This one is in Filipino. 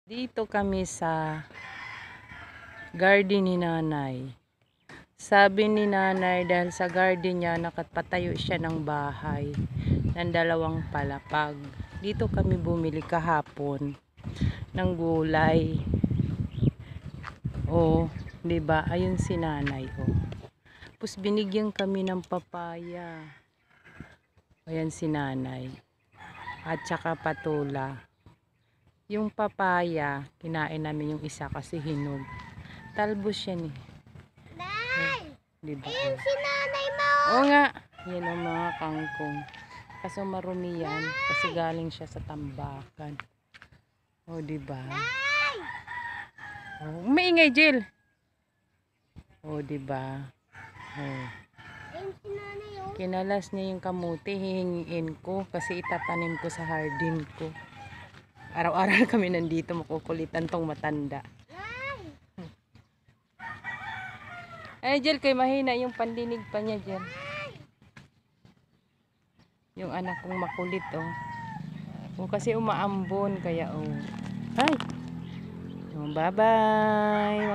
Dito kami sa garden ni nanay. Sabi ni nanay dahil sa garden niya nakapatayo siya ng bahay ng 2 palapag. Dito kami bumili kahapon ng gulay. Oh, 'di ba? Ayun si nanay oh. Tapos binigyan kami ng papaya. Ayan si nanay. At saka patula. Yung papaya, kinain namin yung isa kasi hinog. Talbos yan eh. Nay! Diba? Ayun si nanay mo! Oo nga. Yan ang mga kangkong. Kaso marumi yan. Kasi galing siya sa tambakan. O diba? Nay! O, maingay Jill. O diba? O. Ayun si nanay oh. Kinalas niya yung kamuti. Hihingiin ko. Kasi itatanim ko sa hardin ko. Araw-araw kami nandito. Makukulitan tong matanda. Ay, Jel, kay mahina yung pandinig pa niya, Jel. Yung anak kong makulit, oh. O, kasi umaambon, kaya, oh. Ay! Bye-bye!